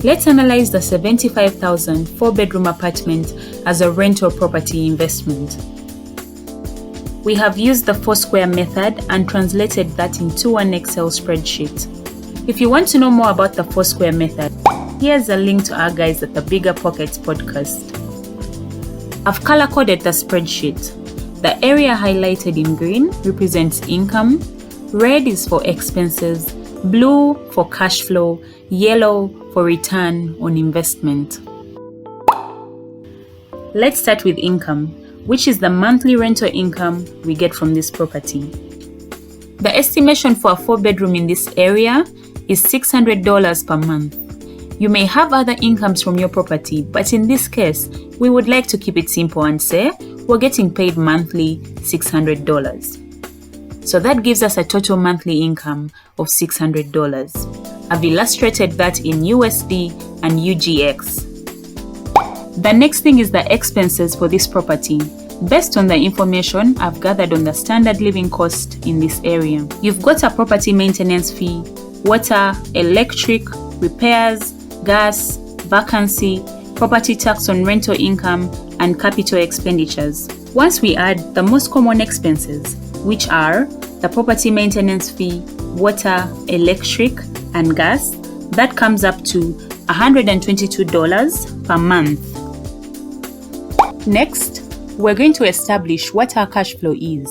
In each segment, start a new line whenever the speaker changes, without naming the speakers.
Let's analyze the 75,000 4-bedroom apartment as a rental property investment. We have used the Foursquare method and translated that into an Excel spreadsheet. If you want to know more about the Foursquare method, here's a link to our guys at the Bigger Pockets podcast. I've color-coded the spreadsheet. The area highlighted in green represents income, red is for expenses, blue for cash flow, yellow for return on investment. Let's start with income, which is the monthly rental income we get from this property. The estimation for a 4-bedroom in this area is $600 per month. You may have other incomes from your property, but in this case, we would like to keep it simple and say we're getting paid monthly $600. So that gives us a total monthly income of $600. I've illustrated that in USD and UGX. The next thing is the expenses for this property. Based on the information I've gathered on the standard living cost in this area, you've got a property maintenance fee, water, electric, repairs, gas, vacancy, property tax on rental income, and capital expenditures. Once we add the most common expenses, which are the property maintenance fee, water, electric, and gas, that comes up to $122 per month. Next, we're going to establish what our cash flow is.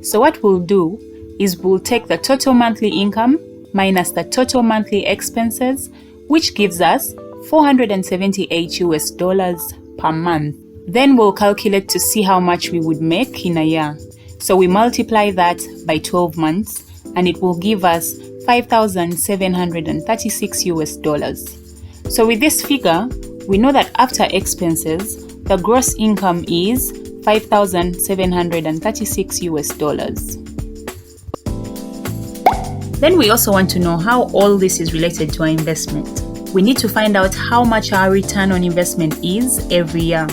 So what we'll do is we'll take the total monthly income minus the total monthly expenses, which gives us $478 per month. Then we'll calculate to see how much we would make in a year. So we multiply that by 12 months and it will give us $5,736. So with this figure, we know that after expenses, the gross income is $5,736. Then we also want to know how all this is related to our investment. We need to find out how much our return on investment is every year.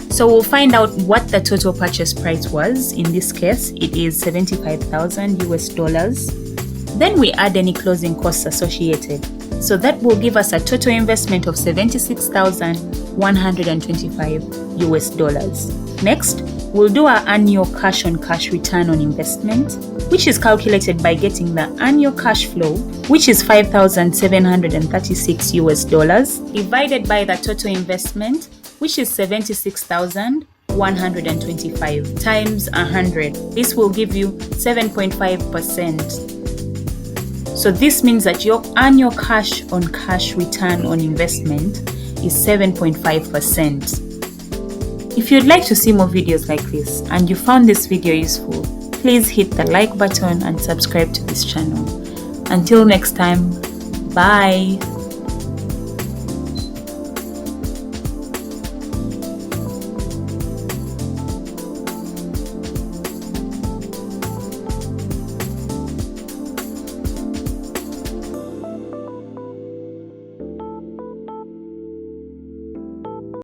So we'll find out what the total purchase price was. In this case, it is $75,000. Then we add any closing costs associated. So that will give us a total investment of $76,125. Next, we'll do our annual cash on cash return on investment, which is calculated by getting the annual cash flow, which is $5,736, divided by the total investment, which is $76,125 times 100. This will give you 7.5%. So this means that your annual cash on cash return on investment is 7.5%. If you'd like to see more videos like this and you found this video useful, please hit the like button and subscribe to this channel. Until next time, bye.